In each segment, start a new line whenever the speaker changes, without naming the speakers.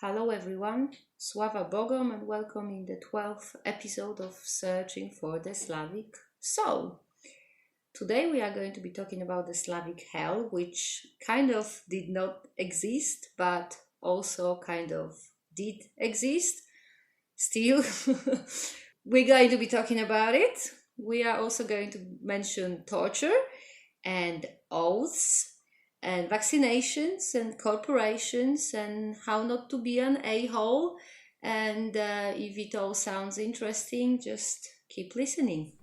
Hello everyone, Sława Bogom, and welcome in the 12th episode of Searching for the Slavic Soul. Today we are going to be talking about the Slavic hell, which kind of did not exist, but also kind of did exist. Still, we're going to be talking about it. We are also going to mention torture and oaths and vaccinations and corporations and how not to be an a-hole. And if it all sounds interesting, just keep listening.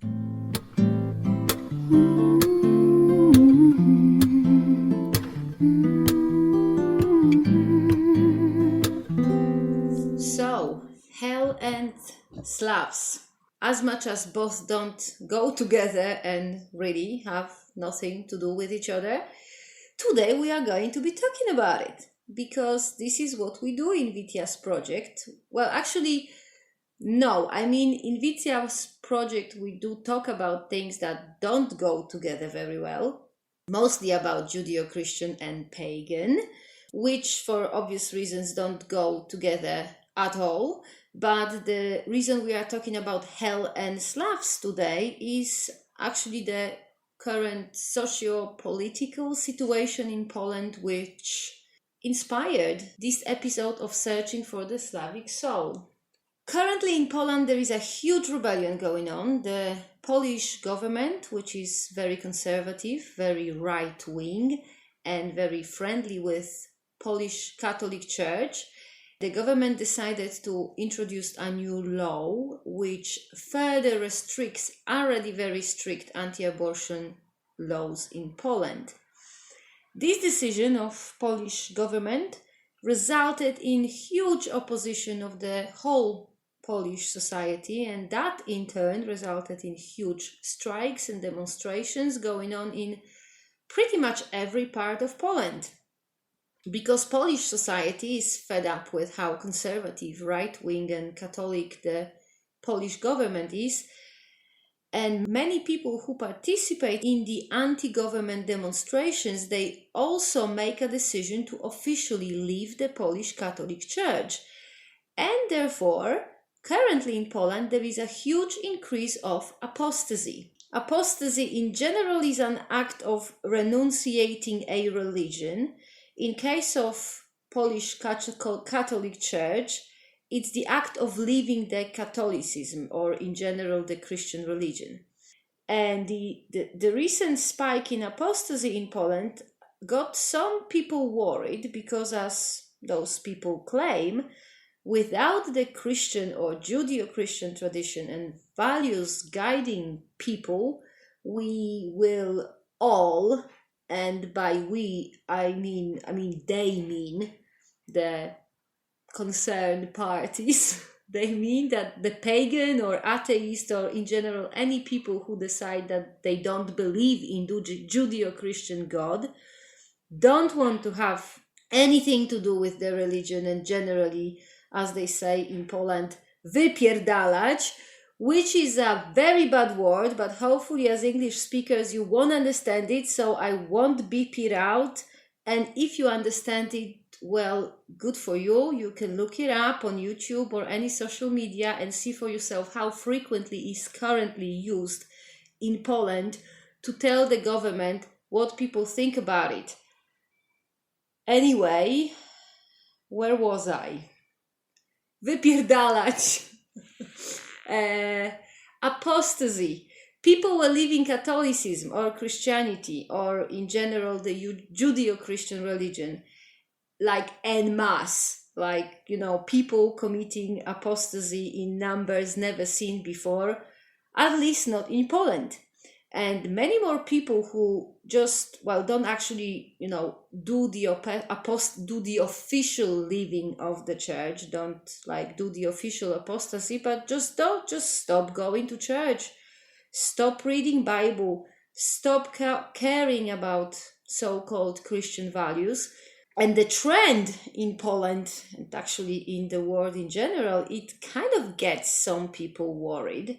So, hell and Slavs. As much as both don't go together and really have nothing to do with each other, today we are going to be talking about it, because this is what we do in Witia's project. Well, actually, no. I mean, in Witia's project, we do talk about things that don't go together very well, mostly about Judeo-Christian and Pagan, which for obvious reasons don't go together at all. But the reason we are talking about hell and Slavs today is actually the current socio-political situation in Poland, which inspired this episode of Searching for the Slavic Soul. Currently in Poland, there is a huge rebellion going on. The Polish government, which is very conservative, very right-wing, and very friendly with Polish Catholic Church, the government decided to introduce a new law which further restricts already very strict anti-abortion laws in Poland. This decision of Polish government resulted in huge opposition of the whole Polish society, and that in turn resulted in huge strikes and demonstrations going on in pretty much every part of Poland. Because Polish society is fed up with how conservative, right-wing and Catholic the Polish government is, and many people who participate in the anti-government demonstrations, they also make a decision to officially leave the Polish Catholic Church. And therefore, currently in Poland, there is a huge increase of apostasy. Apostasy in general is an act of renunciating a religion. In case of Polish Catholic Church, it's the act of leaving the Catholicism, or in general the Christian religion. And the recent spike in apostasy in Poland got some people worried because, as those people claim, without the Christian or Judeo-Christian tradition and values guiding people, we will all, and by we, I mean the concerned parties. They mean that the pagan or atheist, or in general any people who decide that they don't believe in Judeo-Christian God, don't want to have anything to do with their religion, and generally, as they say in Poland, wypierdalać, which is a very bad word, but hopefully as English speakers you won't understand it, so I won't beep it out. And if you understand it, well, good for you. You can look it up on YouTube or any social media and see for yourself how frequently it's currently used in Poland to tell the government what people think about it. Anyway, where was I? Wypierdalać. Apostasy. People were leaving Catholicism or Christianity, or in general the Judeo-Christian religion, like en masse, like, people committing apostasy in numbers never seen before, at least not in Poland. And many more people who just, don't actually, do the official leaving of the church, don't do the official apostasy, but just stop going to church, stop reading Bible, stop caring about so-called Christian values. And the trend in Poland, and actually in the world in general, it kind of gets some people worried,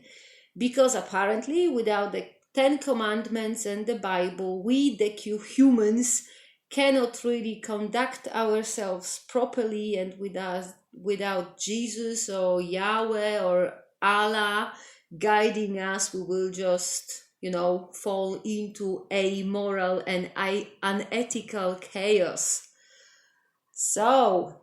because apparently without the Ten Commandments and the Bible, we, the humans, cannot really conduct ourselves properly, and without Jesus or Yahweh or Allah guiding us, we will just, fall into amoral and unethical chaos. So,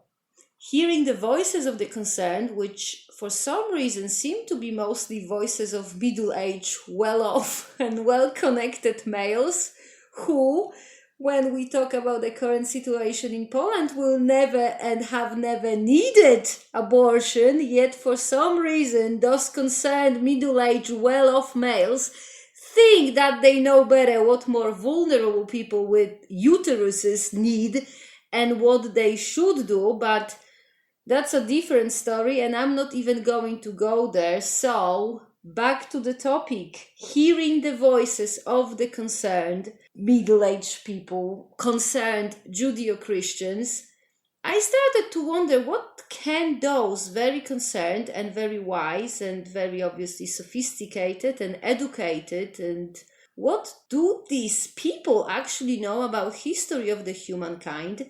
hearing the voices of the concerned, which for some reason seem to be mostly voices of middle-aged, well-off and well-connected males, who, when we talk about the current situation in Poland, will never and have never needed abortion, yet for some reason those concerned middle-aged, well-off males think that they know better what more vulnerable people with uteruses need and what they should do, but that's a different story, and I'm not even going to go there. So, back to the topic. Hearing the voices of the concerned middle-aged people, concerned Judeo-Christians, I started to wonder, what can those very concerned and very wise and very obviously sophisticated and educated, and what do these people actually know about history of the humankind,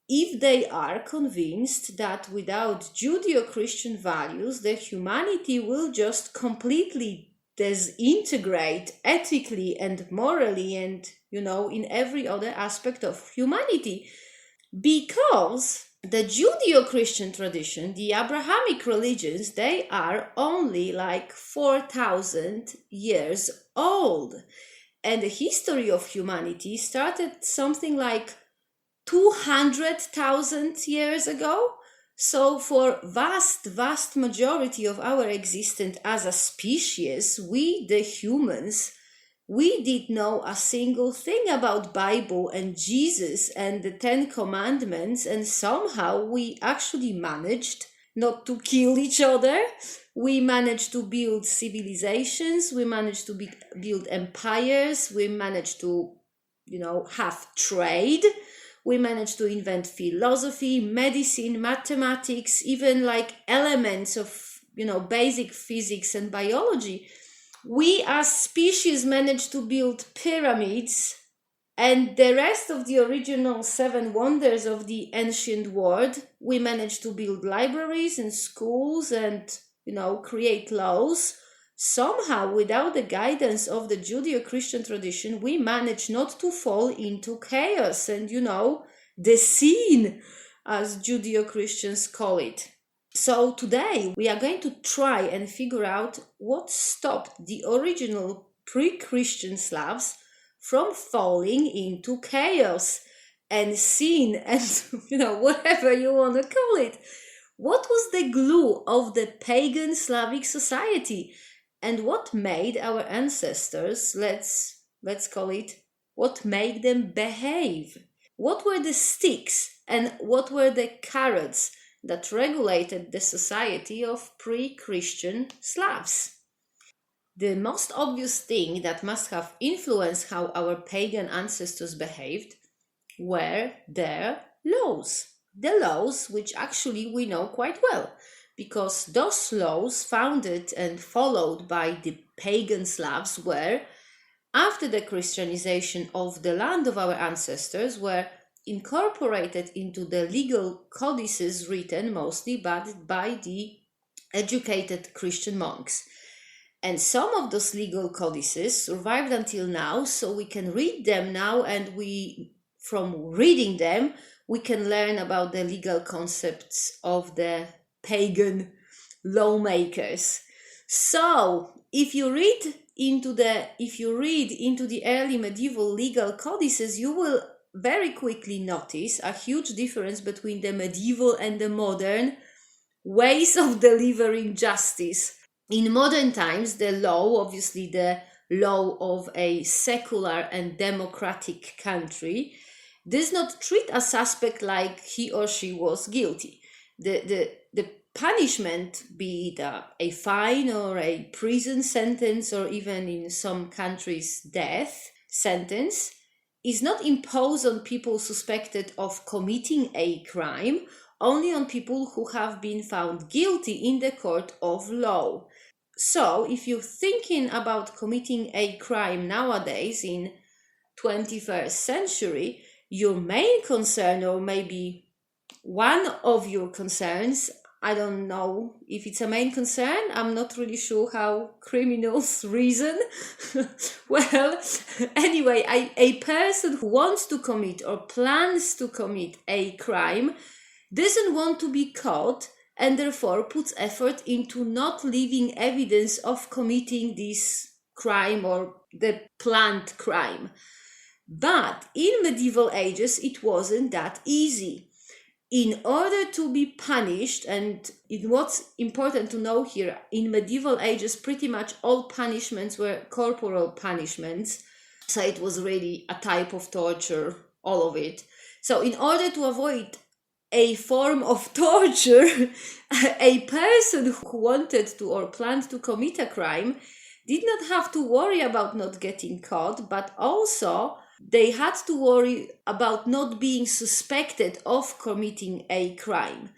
if they are convinced that without Judeo-Christian values, the humanity will just completely disintegrate ethically and morally and, in every other aspect of humanity. Because the Judeo-Christian tradition, the Abrahamic religions, they are only like 4,000 years old. And the history of humanity started something like 200,000 years ago. So for vast majority of our existence as a species, we, the humans, we did know a single thing about Bible and Jesus and the 10 Commandments, and somehow we actually managed not to kill each other. We managed to build civilizations, we managed to build empires, we managed to, have trade. We managed to invent philosophy, medicine, mathematics, even like elements of, basic physics and biology. We as species managed to build pyramids, and the rest of the original 7 wonders of the ancient world, we managed to build libraries and schools and, create laws. Somehow, without the guidance of the Judeo-Christian tradition, we managed not to fall into chaos and, the scene, as Judeo-Christians call it. So today, we are going to try and figure out what stopped the original pre-Christian Slavs from falling into chaos and sin and, whatever you want to call it. What was the glue of the pagan Slavic society? And what made our ancestors, let's call it, what made them behave? What were the sticks and what were the carrots that regulated the society of pre-Christian Slavs? The most obvious thing that must have influenced how our pagan ancestors behaved were their laws. The laws which actually we know quite well, because those laws founded and followed by the pagan Slavs were, after the Christianization of the land of our ancestors, were incorporated into the legal codices written mostly by the educated Christian monks. And some of those legal codices survived until now, so we can read them now, and from reading them, we can learn about the legal concepts of the pagan lawmakers. So, if you read into the early medieval legal codices, you will very quickly notice a huge difference between the medieval and the modern ways of delivering justice. In modern times, the law, obviously the law of a secular and democratic country, does not treat a suspect like he or she was guilty. The punishment, be it a fine or a prison sentence, or even in some countries death sentence, is not imposed on people suspected of committing a crime, only on people who have been found guilty in the court of law. So, if you're thinking about committing a crime nowadays in 21st century, your main concern, or maybe one of your concerns, I don't know if it's a main concern. I'm not really sure how criminals reason. Well, anyway, a person who wants to commit or plans to commit a crime doesn't want to be caught, and therefore puts effort into not leaving evidence of committing this crime or the planned crime. But in medieval ages, it wasn't that easy. In order to be punished, and what's important to know here, in medieval ages, pretty much all punishments were corporal punishments. So it was really a type of torture, all of it. So in order to avoid a form of torture, a person who wanted to or planned to commit a crime did not have to worry about not getting caught, but also they had to worry about not being suspected of committing a crime,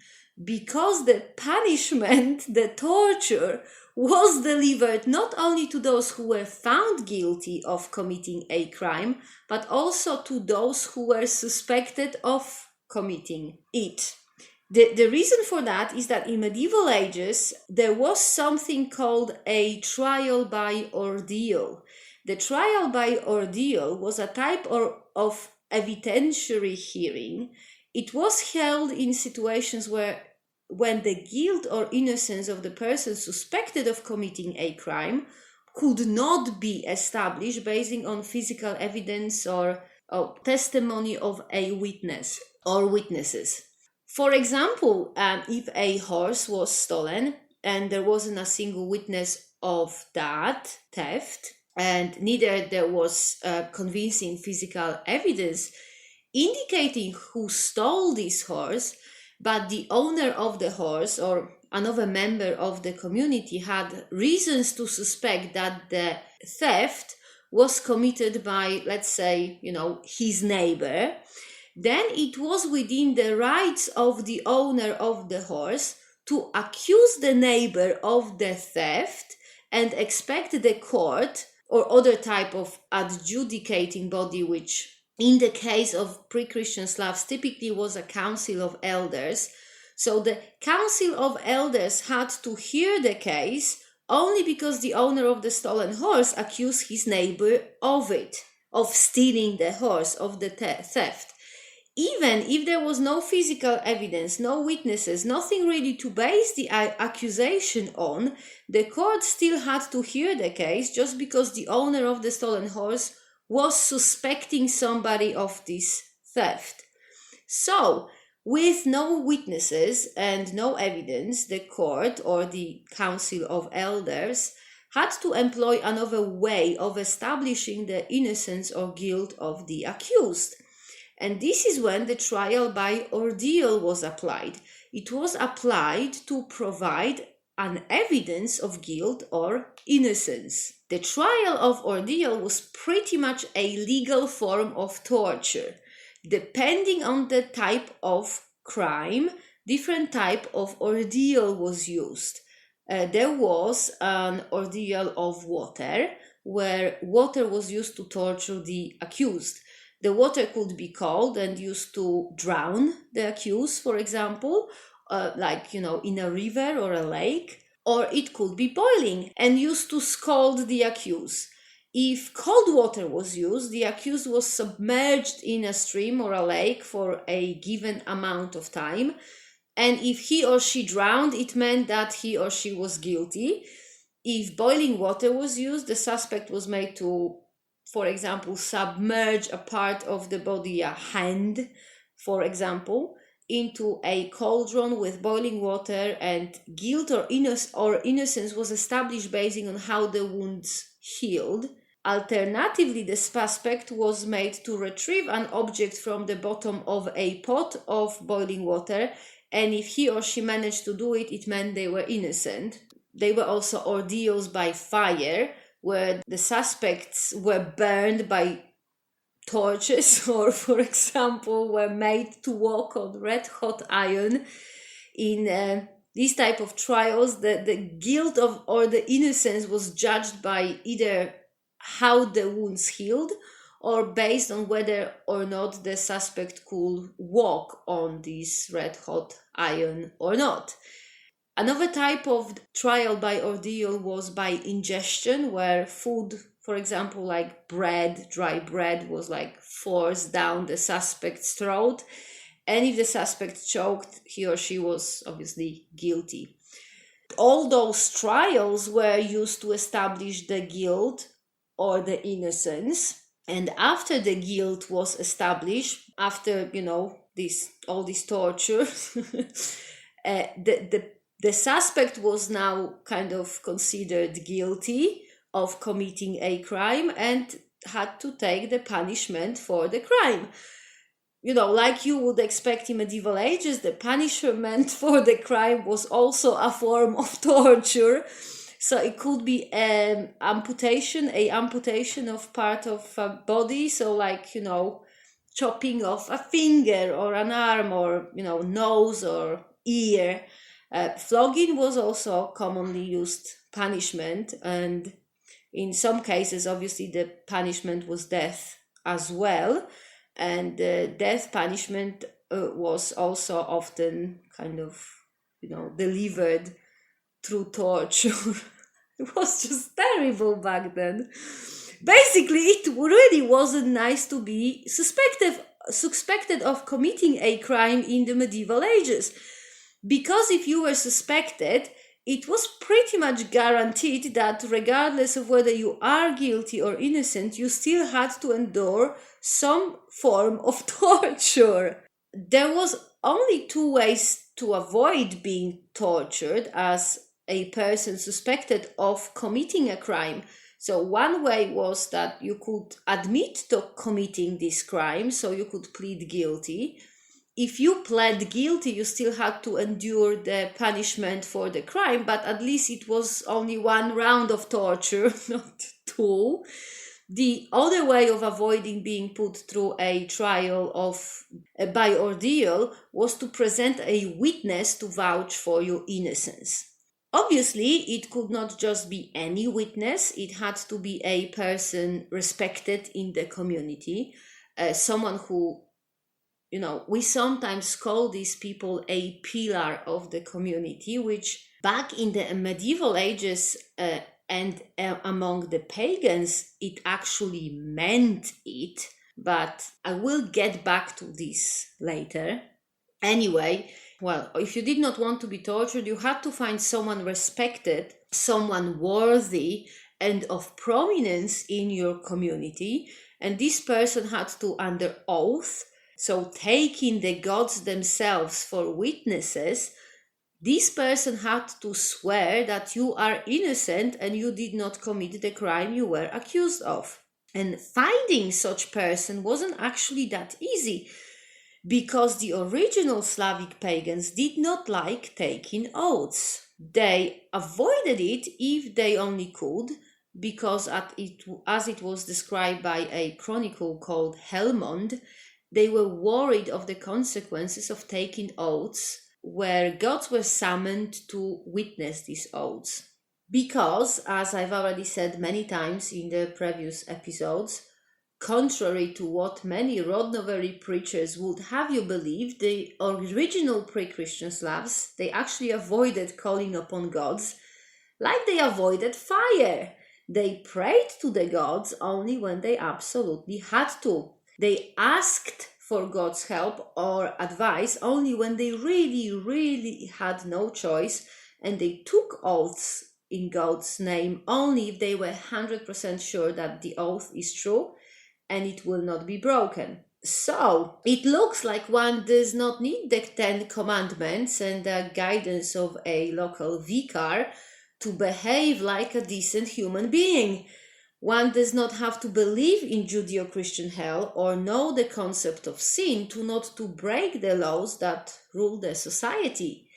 because the punishment, the torture, was delivered not only to those who were found guilty of committing a crime, but also to those who were suspected of committing it. The reason for that is that in medieval ages, there was something called a trial by ordeal. The trial by ordeal was a type of evidentiary hearing. It was held in situations when the guilt or innocence of the person suspected of committing a crime could not be established based on physical evidence or testimony of a witness or witnesses. For example, if a horse was stolen and there wasn't a single witness of that theft, and neither there was convincing physical evidence indicating who stole this horse, but the owner of the horse or another member of the community had reasons to suspect that the theft was committed by, let's say, his neighbor, then it was within the rights of the owner of the horse to accuse the neighbor of the theft and expect the court or other type of adjudicating body, which in the case of pre-Christian Slavs typically was a council of elders. So the council of elders had to hear the case only because the owner of the stolen horse accused his neighbor of it, of stealing the horse, of the theft. Even if there was no physical evidence, no witnesses, nothing really to base the accusation on, the court still had to hear the case just because the owner of the stolen horse was suspecting somebody of this theft. So, with no witnesses and no evidence, the court or the council of elders had to employ another way of establishing the innocence or guilt of the accused. And this is when the trial by ordeal was applied. It was applied to provide an evidence of guilt or innocence. The trial of ordeal was pretty much a legal form of torture. Depending on the type of crime, different type of ordeal was used. There was an ordeal of water, where water was used to torture the accused. The water could be cold and used to drown the accused, for example, in a river or a lake, or it could be boiling and used to scald the accused. If cold water was used, the accused was submerged in a stream or a lake for a given amount of time, and if he or she drowned, it meant that he or she was guilty. If boiling water was used, the suspect was made to, for example, submerge a part of the body, a hand, for example, into a cauldron with boiling water, and guilt or innocence was established based on how the wounds healed. Alternatively, the suspect was made to retrieve an object from the bottom of a pot of boiling water, and if he or she managed to do it, it meant they were innocent. There were also ordeals by fire, where the suspects were burned by torches or, for example, were made to walk on red-hot iron. In these type of trials, the guilt or the innocence was judged by either how the wounds healed or based on whether or not the suspect could walk on this red hot iron or not. Another type of trial by ordeal was by ingestion, where food, for example, like bread, dry bread, was like forced down the suspect's throat. And if the suspect choked, he or she was obviously guilty. All those trials were used to establish the guilt or the innocence. And after the guilt was established, after, all this torture, the suspect was now kind of considered guilty of committing a crime and had to take the punishment for the crime. Like you would expect in medieval ages, the punishment for the crime was also a form of torture. So it could be an amputation of part of a body. So chopping off a finger or an arm or, nose or ear. Flogging was also commonly used punishment. And in some cases, obviously, the punishment was death as well. And death punishment was also often kind of, delivered through torture. It was just terrible back then. Basically, it really wasn't nice to be suspected of committing a crime in the medieval ages. Because if you were suspected, it was pretty much guaranteed that regardless of whether you are guilty or innocent, you still had to endure some form of torture. There was only two ways to avoid being tortured as a person suspected of committing a crime. So one way was that you could admit to committing this crime, so you could plead guilty. If you pled guilty, you still had to endure the punishment for the crime, but at least it was only one round of torture, not two. The other way of avoiding being put through a trial by ordeal was to present a witness to vouch for your innocence. Obviously, it could not just be any witness. It had to be a person respected in the community, someone who, we sometimes call these people a pillar of the community, which back in the medieval ages and among the pagans, it actually meant it. But I will get back to this later. Anyway, well, if you did not want to be tortured, you had to find someone respected, someone worthy and of prominence in your community. And this person had to, under oath, so taking the gods themselves for witnesses, this person had to swear that you are innocent and you did not commit the crime you were accused of. And finding such person wasn't actually that easy, because the original Slavic pagans did not like taking oaths. They avoided it if they only could, because as it was described by a chronicle called Helmond, they were worried of the consequences of taking oaths where gods were summoned to witness these oaths. Because, as I've already said many times in the previous episodes, contrary to what many Rodnovery preachers would have you believe, the original pre-Christian Slavs, they actually avoided calling upon gods like they avoided fire. They prayed to the gods only when they absolutely had to. They asked for God's help or advice only when they really, really had no choice, and they took oaths in God's name only if they were 100% sure that the oath is true and it will not be broken. So it looks like one does not need the 10 commandments and the guidance of a local vicar to behave like a decent human being. One does not have to believe in Judeo-Christian hell or know the concept of sin not to break the laws that rule the society.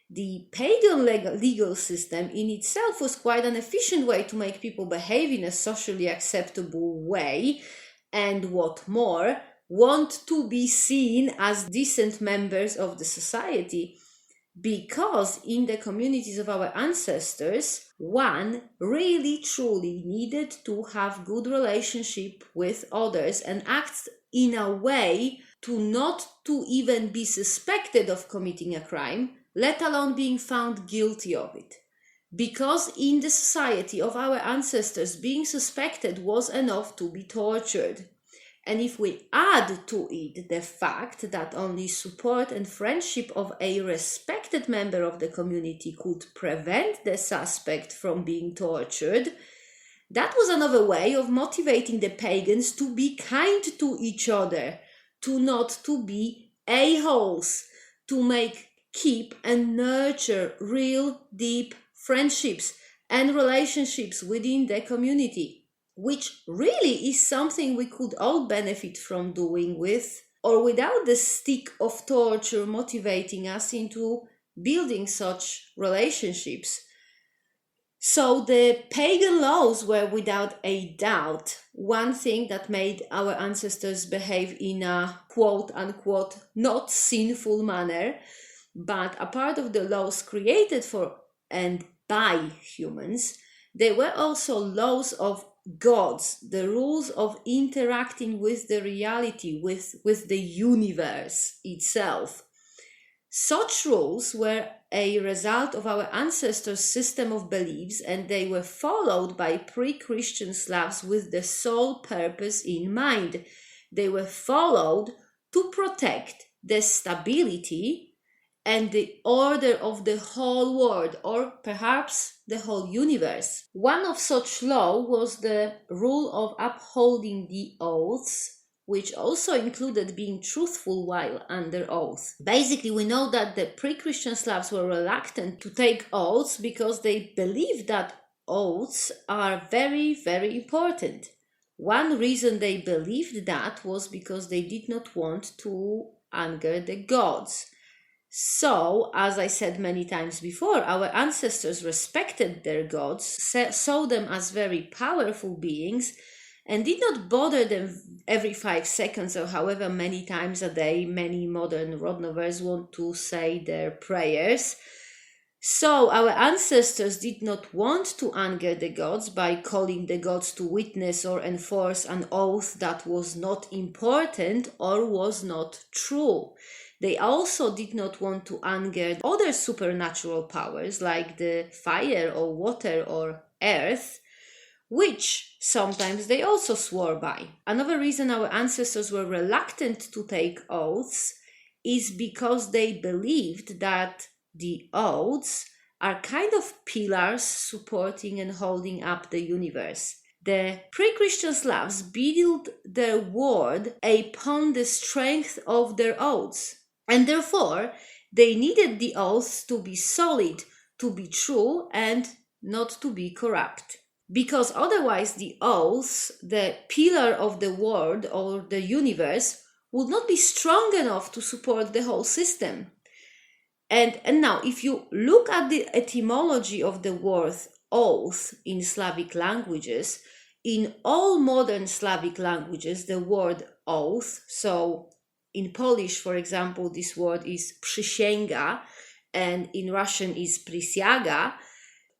The pagan legal system in itself was quite an efficient way to make people behave in a socially acceptable way, and what more, want to be seen as decent members of the society. because in the communities of our ancestors, one really truly needed to have good relationship with others and act in a way to not to even be suspected of committing a crime, let alone being found guilty of it. Because in the society of our ancestors, being suspected was enough to be tortured. And if we add to it the fact that only support and friendship of a respected member of the community could prevent the suspect from being tortured, that was another way of motivating the pagans to be kind to each other, to not to be a-holes, to keep and nurture real deep friendships and relationships within the community, which really is something we could all benefit from doing with or without the stick of torture motivating us into building such relationships. So the pagan laws were without a doubt one thing that made our ancestors behave in a quote-unquote not sinful manner, but a part of the laws created for and by humans, they were also laws of gods, the rules of interacting with the reality, with the universe itself. Such rules were a result of our ancestors' system of beliefs, and they were followed by pre-Christian Slavs with the sole purpose in mind. They were followed to protect the stability and the order of the whole world, or perhaps the whole universe. One of such law was the rule of upholding the oaths, which also included being truthful while under oath. Basically, we know that the pre-Christian Slavs were reluctant to take oaths because they believed that oaths are very, very important. One reason they believed that was because they did not want to anger the gods. So, as I said many times before, our ancestors respected their gods, saw them as very powerful beings, and did not bother them every 5 seconds or however many times a day many modern Rodnovers want to say their prayers. So our ancestors did not want to anger the gods by calling the gods to witness or enforce an oath that was not important or was not true. They also did not want to anger other supernatural powers like the fire or water or earth, which sometimes they also swore by. Another reason our ancestors were reluctant to take oaths is because they believed that the oaths are kind of pillars supporting and holding up the universe. The pre-Christian Slavs built their word upon the strength of their oaths, and therefore they needed the oaths to be solid, to be true, and not to be corrupt. Because otherwise the oaths, the pillar of the world or the universe, would not be strong enough to support the whole system. And now, if you look at the etymology of the word oath in Slavic languages, in all modern Slavic languages, the word oath, so in Polish, for example, this word is przysięga, and in Russian is prisiaga,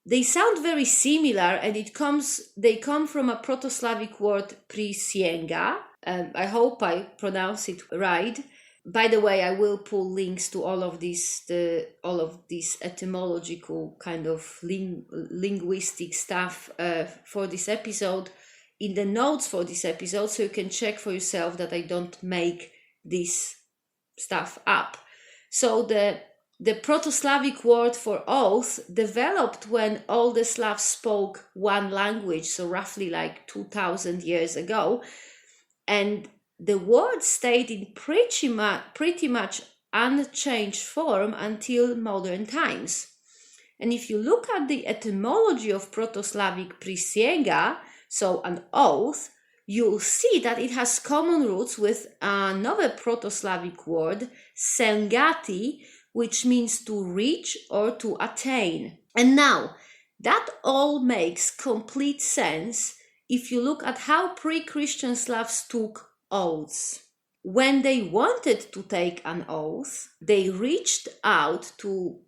they sound very similar, and they come from a Proto-Slavic word prisięga. I hope I pronounce it right. By the way, I will pull links to all of this etymological kind of linguistic stuff for this episode in the notes for this episode, so you can check for yourself that I don't make this stuff up. So the Proto-Slavic word for oath developed when all the Slavs spoke one language, so roughly like 2000 years ago, and the word stayed in pretty much unchanged form until modern times. And if you look at the etymology of Proto-Slavic prisięga, so an oath, you'll see that it has common roots with another Proto-Slavic word, sęgati, which means to reach or to attain. And now, that all makes complete sense if you look at how pre-Christian Slavs took oaths. When they wanted to take an oath, they reached out to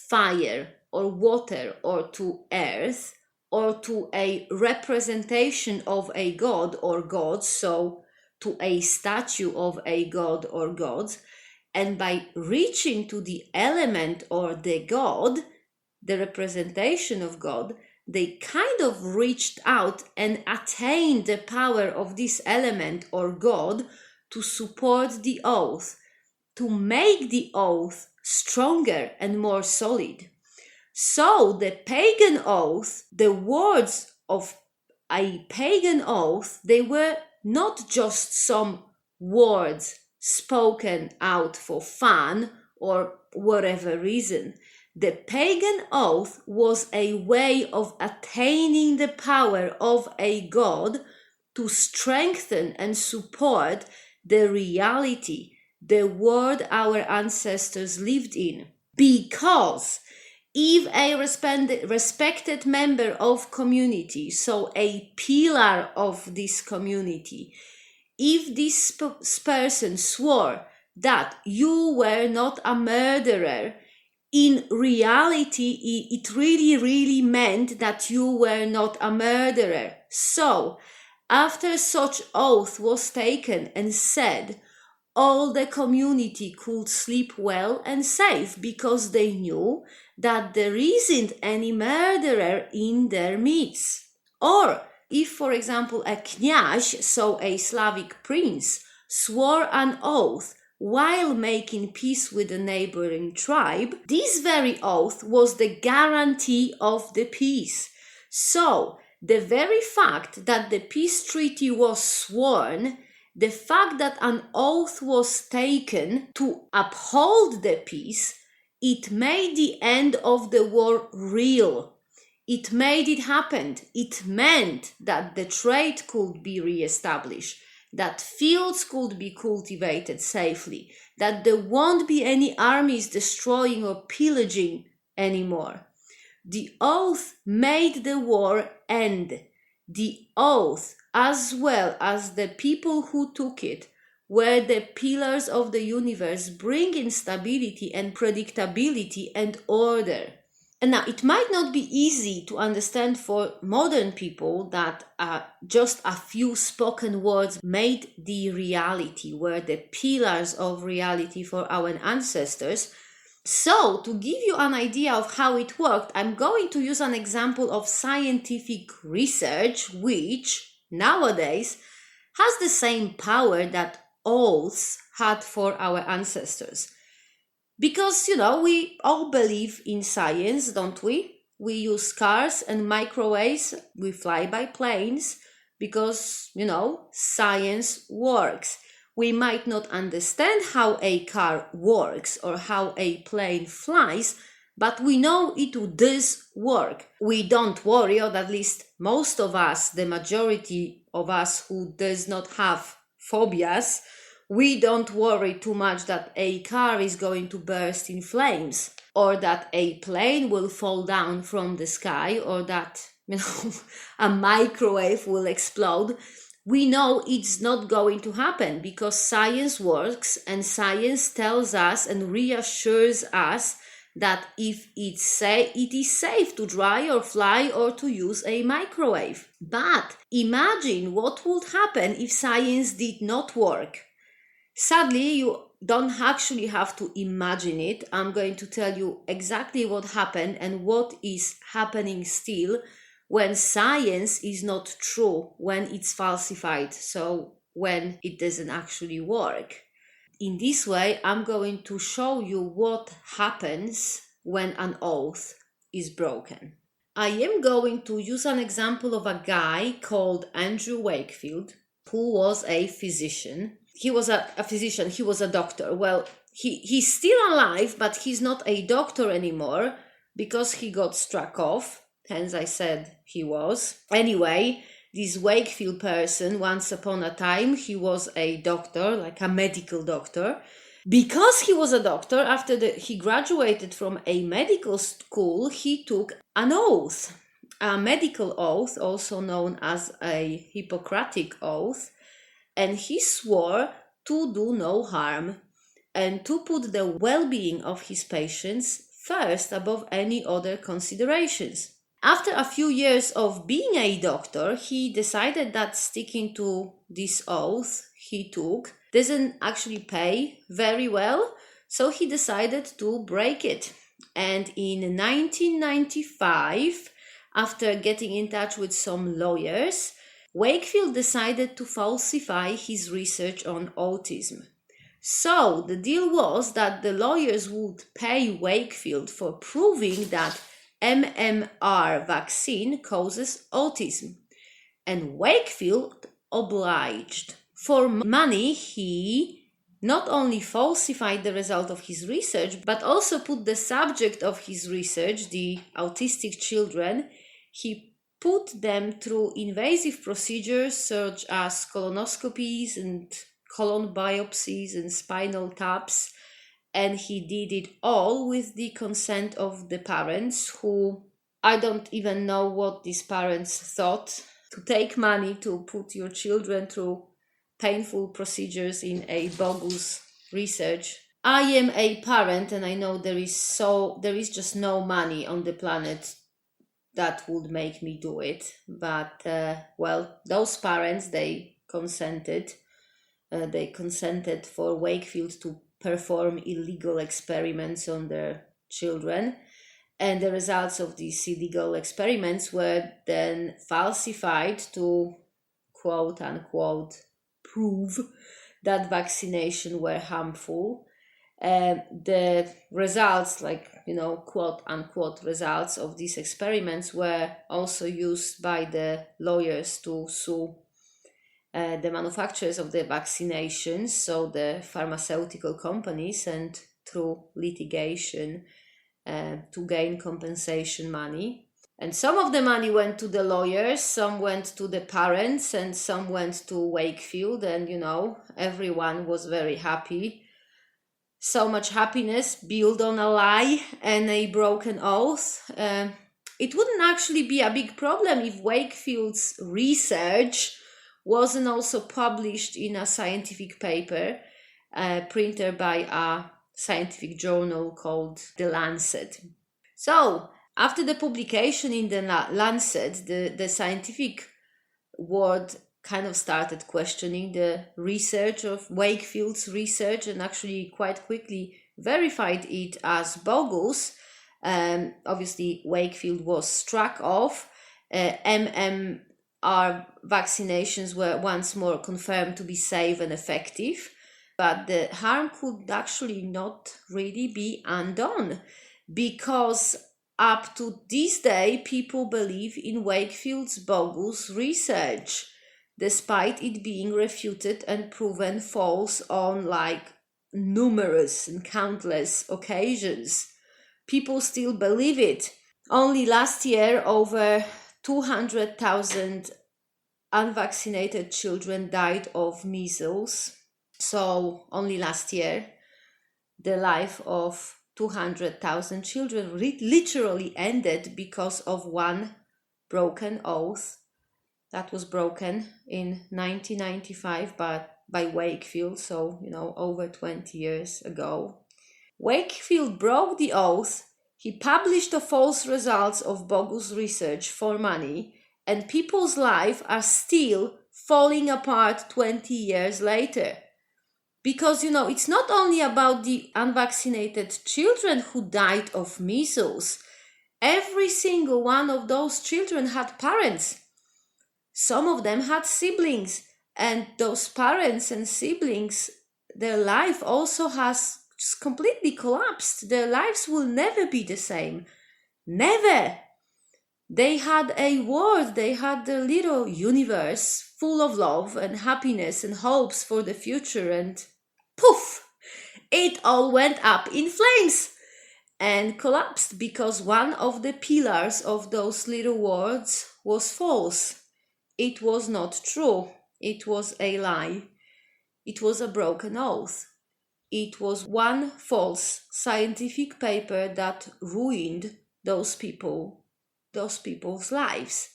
fire or water or to earth or to a representation of a god or gods, so to a statue of a god or gods, and by reaching to the element or the god, the representation of God, they kind of reached out and attained the power of this element or God to support the oath, to make the oath stronger and more solid. So the pagan oath, the words of a pagan oath, they were not just some words spoken out for fun or whatever reason. The pagan oath was a way of attaining the power of a god to strengthen and support the reality, the world our ancestors lived in. Because if a respected member of community, so a pillar of this community, if this person swore that you were not a murderer, in reality, it really meant that you were not a murderer. So, after such oath was taken and said, all the community could sleep well and safe because they knew that there isn't any murderer in their midst. Or, if, for example, a kniaz, so a Slavic prince, swore an oath while making peace with the neighboring tribe, this very oath was the guarantee of the peace. So, the very fact that the peace treaty was sworn, the fact that an oath was taken to uphold the peace, it made the end of the war real. It made it happen. It meant that the trade could be re-established, that fields could be cultivated safely, that there won't be any armies destroying or pillaging anymore. The oath made the war end. The oath, as well as the people who took it, were the pillars of the universe, bringing stability and predictability and order. And now, it might not be easy to understand for modern people that just a few spoken words made the reality, were the pillars of reality for our ancestors. So, to give you an idea of how it worked, I'm going to use an example of scientific research, which nowadays has the same power that oaths had for our ancestors. Because, we all believe in science, don't we? We use cars and microwaves, we fly by planes, because, science works. We might not understand how a car works or how a plane flies, but we know it does work. We don't worry, or at least most of us, the majority of us who does not have phobias, we don't worry too much that a car is going to burst in flames, or that a plane will fall down from the sky, or that, a microwave will explode. We know it's not going to happen because science works, and science tells us and reassures us that if it is safe to drive or fly or to use a microwave. But imagine what would happen if science did not work. Sadly, you don't actually have to imagine it. I'm going to tell you exactly what happened and what is happening still when science is not true, when it's falsified, so when it doesn't actually work. In this way, I'm going to show you what happens when an oath is broken. I am going to use an example of a guy called Andrew Wakefield, who was a physician. He was a physician, he was a doctor. Well, he's still alive, but he's not a doctor anymore because he got struck off. Hence I said he was. Anyway, this Wakefield person, once upon a time, he was a doctor, like a medical doctor. Because he was a doctor, after he graduated from a medical school, he took an oath, a medical oath, also known as a Hippocratic oath. And he swore to do no harm and to put the well-being of his patients first above any other considerations. After a few years of being a doctor, he decided that sticking to this oath he took doesn't actually pay very well, so he decided to break it. And in 1995, after getting in touch with some lawyers, Wakefield decided to falsify his research on autism. So the deal was that the lawyers would pay Wakefield for proving that MMR vaccine causes autism. And Wakefield obliged. For money, he not only falsified the result of his research, but also put the subject of his research, the autistic children, he put them through invasive procedures such as colonoscopies and colon biopsies and spinal taps, and he did it all with the consent of the parents, who I don't even know what these parents thought. To take money to put your children through painful procedures in a bogus research. I am a parent, and I know there is just no money on the planet that would make me do it. But those parents, they consented for Wakefield to perform illegal experiments on their children, and the results of these illegal experiments were then falsified to quote unquote prove that vaccination were harmful. The results, quote unquote results of these experiments, were also used by the lawyers to sue the manufacturers of the vaccinations, so the pharmaceutical companies, and through litigation to gain compensation money. And some of the money went to the lawyers, some went to the parents, and some went to Wakefield, and everyone was very happy. So much happiness built on a lie and a broken oath. It wouldn't actually be a big problem if Wakefield's research wasn't also published in a scientific paper, printed by a scientific journal called The Lancet. So, after the publication in the Lancet, the scientific world kind of started questioning the research of Wakefield's research, and actually quite quickly verified it as bogus. Obviously, Wakefield was struck off. MMR vaccinations were once more confirmed to be safe and effective, but the harm could actually not really be undone, because up to this day, people believe in Wakefield's bogus research, despite it being refuted and proven false on numerous and countless occasions. People still believe it. Only last year, over 200,000 unvaccinated children died of measles. So only last year, the life of 200,000 children literally ended because of one broken oath that was broken in 1995 by Wakefield, so over 20 years ago. Wakefield broke the oath. He published the false results of bogus research for money, and people's lives are still falling apart 20 years later. Because, it's not only about the unvaccinated children who died of measles. Every single one of those children had parents. Some of them had siblings, and those parents and siblings, their life also has just completely collapsed. Their lives will never be the same. Never. They had a world, they had a little universe full of love and happiness and hopes for the future, and poof, it all went up in flames and collapsed because one of the pillars of those little words was false. It was not true. It was a lie. It was a broken oath. It was one false scientific paper that ruined those people's lives.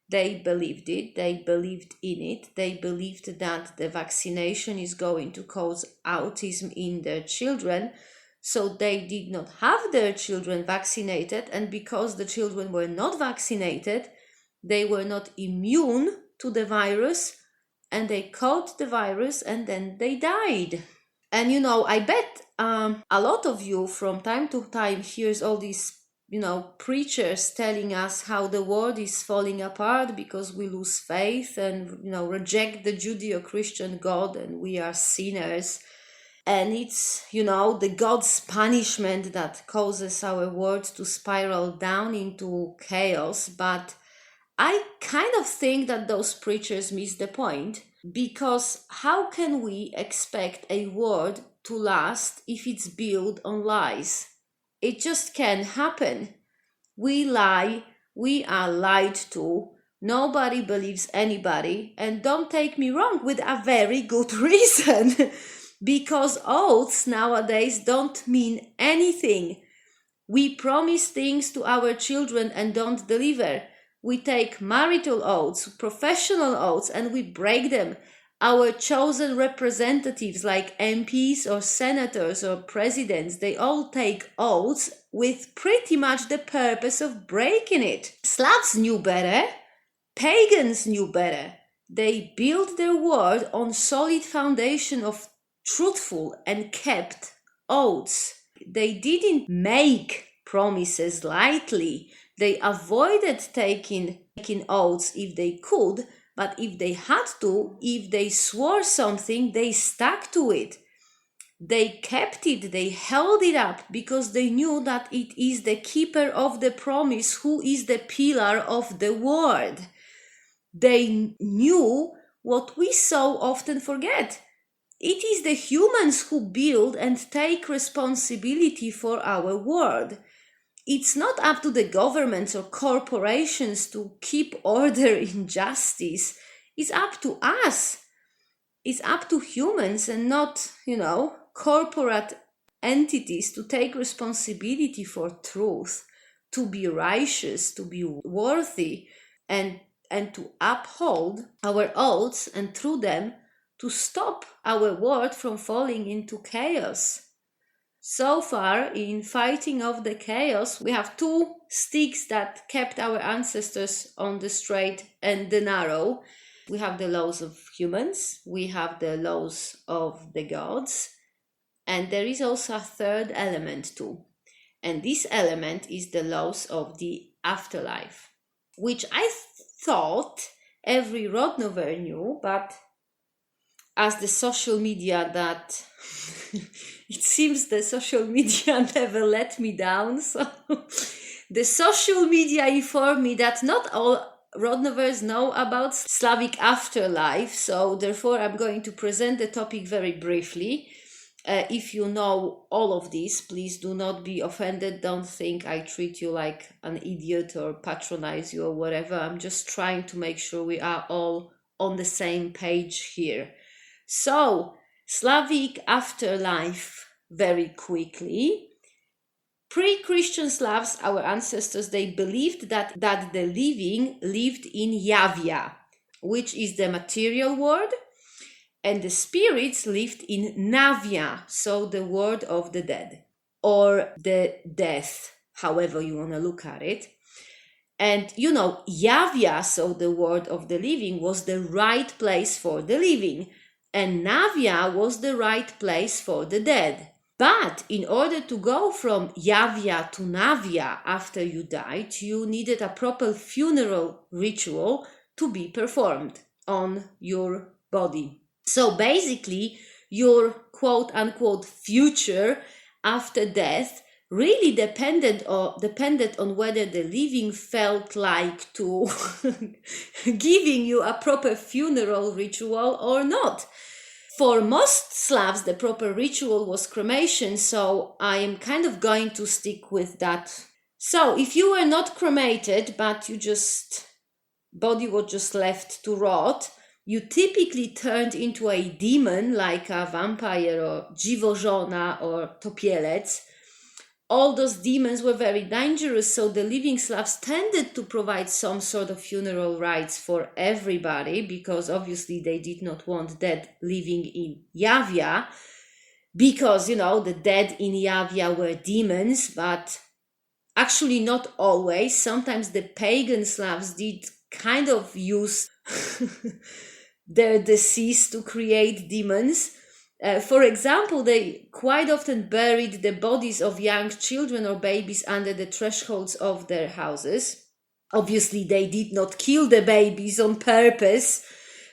They believed it. They believed in it. They believed that the vaccination is going to cause autism in their children. So they did not have their children vaccinated, and because the children were not vaccinated, they were not immune to the virus, and they caught the virus and then they died. And I bet a lot of you from time to time hears all these preachers telling us how the world is falling apart because we lose faith and reject the Judeo-Christian God and we are sinners. And it's the God's punishment that causes our world to spiral down into chaos. But I kind of think that those preachers miss the point, because how can we expect a world to last if it's built on lies? It just can't happen. We lie, we are lied to, nobody believes anybody, and don't take me wrong, with a very good reason, because oaths nowadays don't mean anything. We promise things to our children and don't deliver. We take marital oaths, professional oaths, and we break them. Our chosen representatives like MPs or senators or presidents, they all take oaths with pretty much the purpose of breaking it. Slavs knew better. Pagans knew better. They built their world on solid foundation of truthful and kept oaths. They didn't make promises lightly. They avoided taking oaths if they could, but if they had to, if they swore something, they stuck to it. They kept it, they held it up, because they knew that it is the keeper of the promise who is the pillar of the word. They knew what we so often forget. It is the humans who build and take responsibility for our world. It's not up to the governments or corporations to keep order in justice. It's up to us. It's up to humans and not, corporate entities to take responsibility for truth, to be righteous, to be worthy, and to uphold our oaths, and through them to stop our world from falling into chaos. So far, in fighting off the chaos, we have two sticks that kept our ancestors on the straight and the narrow. We have the laws of humans, we have the laws of the gods, and there is also a third element too. And this element is the laws of the afterlife, which I thought every Rodnover knew, but as the social media that it seems the social media never let me down. So the social media informed me that not all Rodnovers know about Slavic afterlife. So therefore, I'm going to present the topic very briefly. If you know all of this, please do not be offended. Don't think I treat you like an idiot or patronize you or whatever. I'm just trying to make sure we are all on the same page here. So, Slavic afterlife, very quickly. Pre-Christian Slavs, our ancestors, they believed that the living lived in Yavia, which is the material world, and the spirits lived in Navia, so the world of the dead, or the death, however you want to look at it. And Yavia, so the world of the living, was the right place for the living, and Navia was the right place for the dead. But in order to go from Yavia to Navia after you died, you needed a proper funeral ritual to be performed on your body. So basically, your quote-unquote future after death really depended on whether the living felt like to giving you a proper funeral ritual or not. For most Slavs, the proper ritual was cremation, so I am kind of going to stick with that. So if you were not cremated, but body was just left to rot, you typically turned into a demon like a vampire or dziwożona or topielec. All those demons were very dangerous, so the living Slavs tended to provide some sort of funeral rites for everybody, because obviously they did not want dead living in Yavia. because, the dead in Yavia were demons, but actually not always. Sometimes the pagan Slavs did kind of use their deceased to create demons. For example, they quite often buried the bodies of young children or babies under the thresholds of their houses. Obviously, they did not kill the babies on purpose,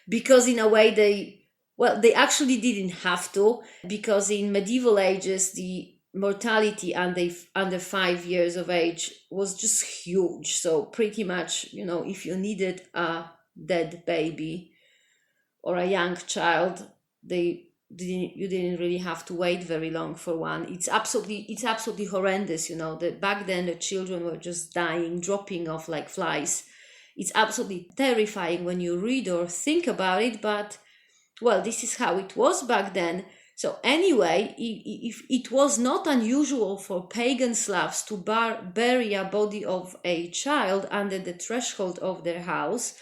because in a way they actually didn't have to, because in medieval ages, the mortality under 5 years of age was just huge. So pretty much, if you needed a dead baby or a young child, you didn't really have to wait very long for one. It's absolutely horrendous, that back then the children were just dying, dropping off like flies. It's absolutely terrifying when you read or think about it, but well, this is how it was back then. So anyway, if it was not unusual for pagan Slavs to bury a body of a child under the threshold of their house,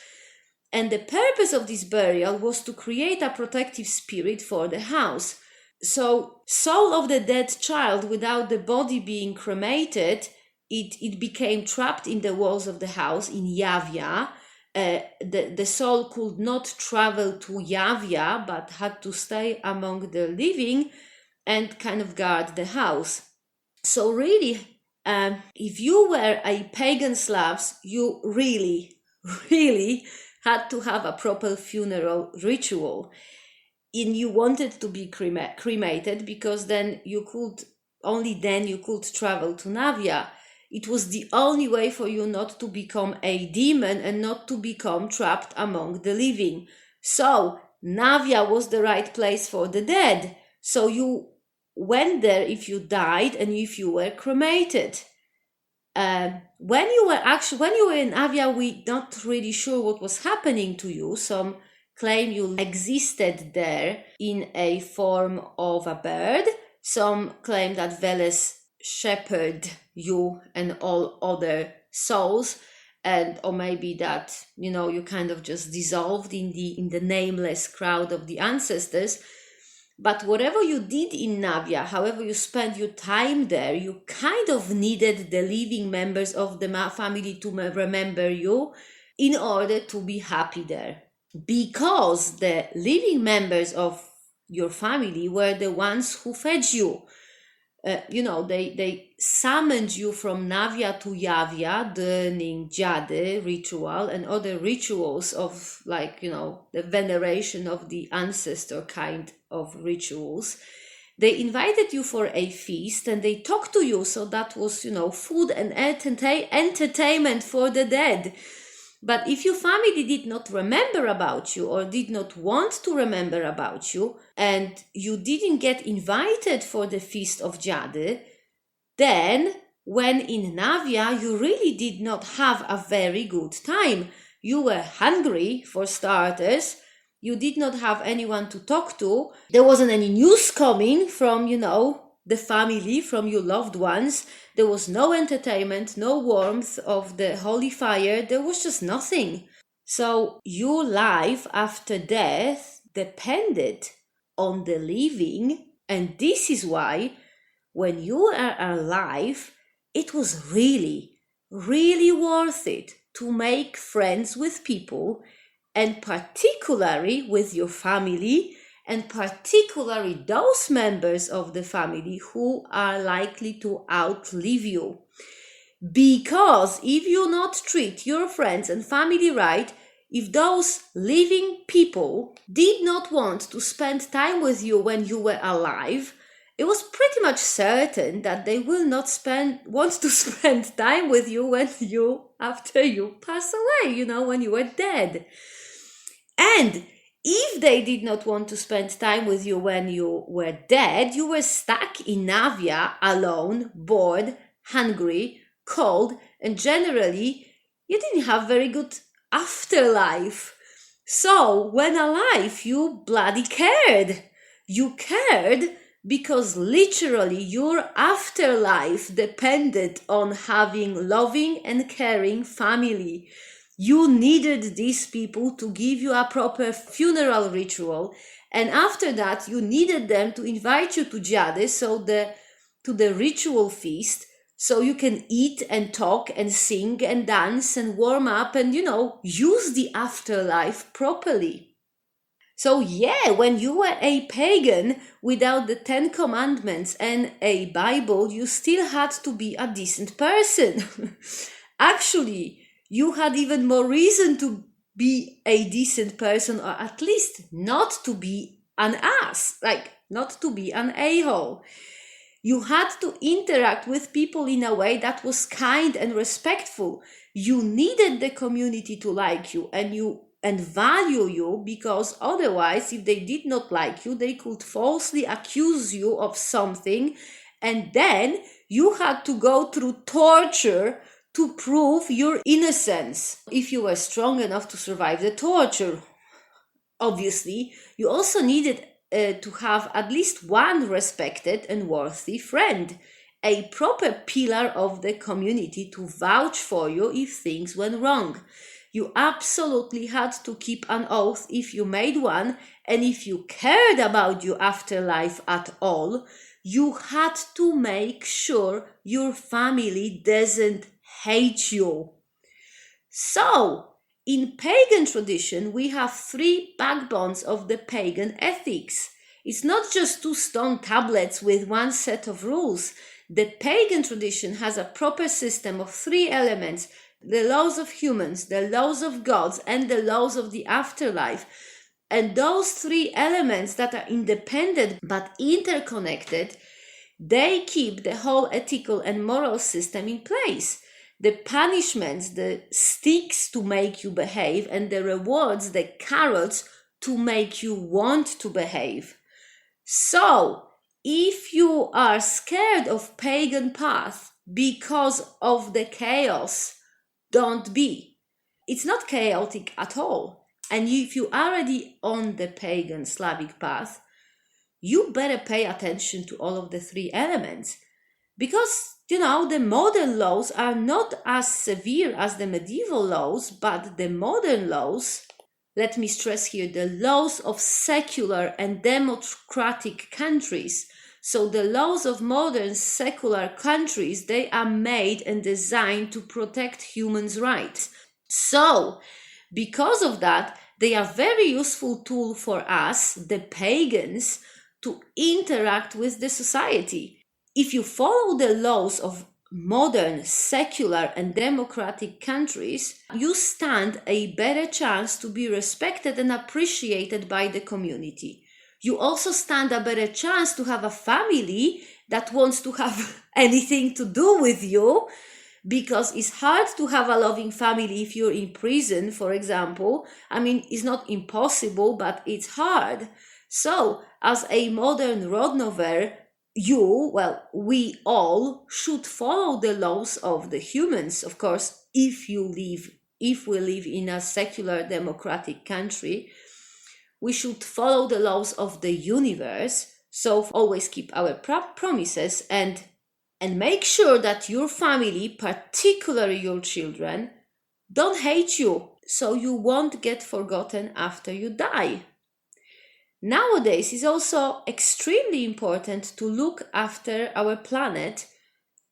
and the purpose of this burial was to create a protective spirit for the house. So, soul of the dead child, without the body being cremated, it became trapped in the walls of the house in Yavia. The soul could not travel to Yavia, but had to stay among the living and kind of guard the house. So really, if you were a pagan Slavs, you really had to have a proper funeral ritual. And you wanted to be cremated, because then you could travel to Navia. It was the only way for you not to become a demon and not to become trapped among the living. So Navia was the right place for the dead. So you went there if you died and if you were cremated. When you were in Navia, we're not really sure what was happening to you. Some claim you existed there in a form of a bird. Some claim that Veles shepherded you and all other souls, or maybe that you kind of just dissolved in the nameless crowd of the ancestors. But whatever you did in Navia, however you spent your time there, you kind of needed the living members of the family to remember you in order to be happy there. Because the living members of your family were the ones who fed you. They summoned you from Navia to Yavia during Jady ritual and other rituals of the veneration of the ancestor kind of rituals. They invited you for a feast and they talked to you. So that was, food and entertainment for the dead. But if your family did not remember about you or did not want to remember about you, and you didn't get invited for the feast of Jady, then when in Navia, you really did not have a very good time. You were hungry, for starters. You did not have anyone to talk to. There wasn't any news coming from, the family, from your loved ones. There was no entertainment, no warmth of the holy fire. There was just nothing. So your life after death depended on the living. And this is why when you are alive, it was really, really worth it to make friends with people, and particularly with your family, and particularly those members of the family who are likely to outlive you. Because if you not treat your friends and family right, if those living people did not want to spend time with you when you were alive, it was pretty much certain that they will not want to spend time with you after you pass away, when you were dead. And if they did not want to spend time with you when you were dead, you were stuck in Navia alone, bored, hungry, cold, and generally you didn't have very good afterlife. So when alive, you bloody cared. You cared because literally your afterlife depended on having loving and caring family. You needed these people to give you a proper funeral ritual, And after that, you needed them to invite you to Jade, to the ritual feast, so you can eat and talk and sing and dance and warm up and, use the afterlife properly. So yeah, when you were a pagan without the 10 Commandments and a Bible, you still had to be a decent person. Actually, you had even more reason to be a decent person, or at least not to be an ass, like not to be an a-hole. You had to interact with people in a way that was kind and respectful. You needed the community to like you and value you, because otherwise, if they did not like you, they could falsely accuse you of something, and then you had to go through torture to prove your innocence, if you were strong enough to survive the torture. Obviously, you also needed to have at least one respected and worthy friend, a proper pillar of the community to vouch for you if things went wrong. You absolutely had to keep an oath if you made one, and if you cared about your afterlife at all, you had to make sure your family doesn't hate you. So, in pagan tradition, we have 3 backbones of the pagan ethics. It's not just 2 stone tablets with one set of rules. The pagan tradition has a proper system of 3 elements: the laws of humans, the laws of gods, and the laws of the afterlife. And those 3 elements that are independent but interconnected, they keep the whole ethical and moral system in place. The punishments, the sticks to make you behave, and the rewards, the carrots to make you want to behave. So, if you are scared of pagan path because of the chaos, don't be. It's not chaotic at all. And if you are already on the pagan Slavic path, you better pay attention to all of the 3 elements. Because, the modern laws are not as severe as the medieval laws, but the modern laws, let me stress here, the laws of secular and democratic countries. So the laws of modern secular countries, they are made and designed to protect humans' rights. So, because of that, they are very useful tool for us, the pagans, to interact with the society. If you follow the laws of modern secular and democratic countries, you stand a better chance to be respected and appreciated by the community. You also stand a better chance to have a family that wants to have anything to do with you, because it's hard to have a loving family if you're in prison, for example. I mean, it's not impossible, but it's hard. So, as a modern Rodnover, we all should follow the laws of the humans. Of course, if we live in a secular democratic country, we should follow the laws of the universe. So always keep our promises and make sure that your family, particularly your children, don't hate you, so you won't get forgotten after you die. Nowadays, it's also extremely important to look after our planet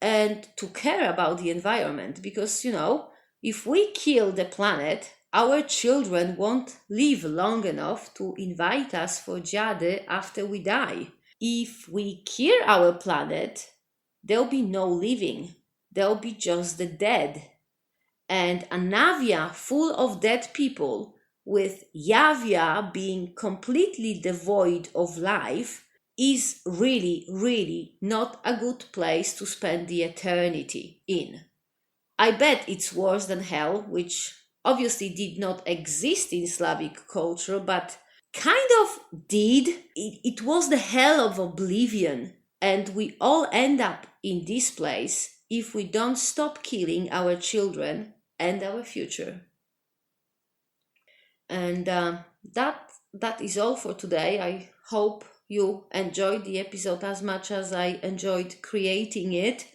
and to care about the environment, because, if we kill the planet, our children won't live long enough to invite us for Jade after we die. If we kill our planet, there'll be no living. There'll be just the dead. And a Navia full of dead people, with Yavia being completely devoid of life, is really, really not a good place to spend the eternity in. I bet it's worse than hell, which obviously did not exist in Slavic culture, but kind of did. It was the hell of oblivion, and we all end up in this place if we don't stop killing our children and our future. And that is all for today. I hope you enjoyed the episode as much as I enjoyed creating it,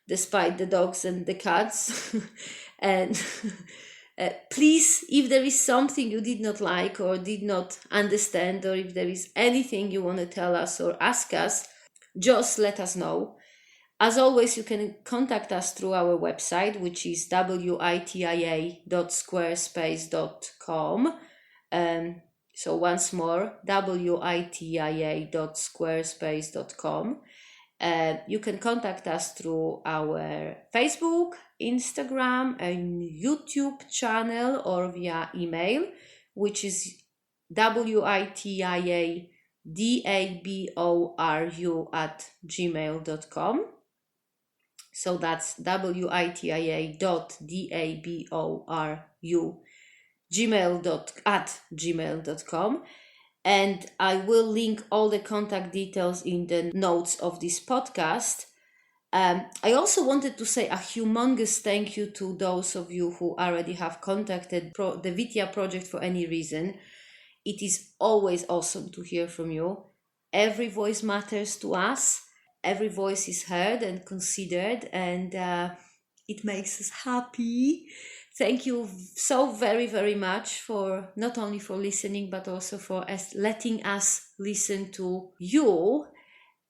despite the dogs and the cats. and Please, if there is something you did not like or did not understand, or if there is anything you want to tell us or ask us, just let us know. As always, you can contact us through our website, which is witia.squarespace.com. So once more, witia.squarespace.com. You can contact us through our Facebook, Instagram, and YouTube channel, or via email, which is witia.daboru@gmail.com. So that's witia.daboru@gmail.com. And I will link all the contact details in the notes of this podcast. I also wanted to say a humongous thank you to those of you who already have contacted the Witia project for any reason. It is always awesome to hear from you. Every voice matters to us. Every voice is heard and considered, and it makes us happy. Thank you so very, very much for not only for listening, but also for letting us listen to you.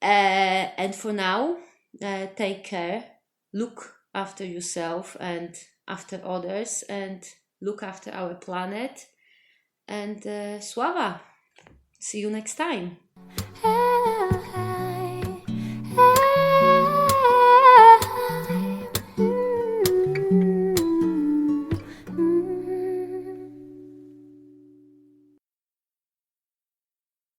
And for now, take care, look after yourself and after others, and look after our planet. And Sława, see you next time.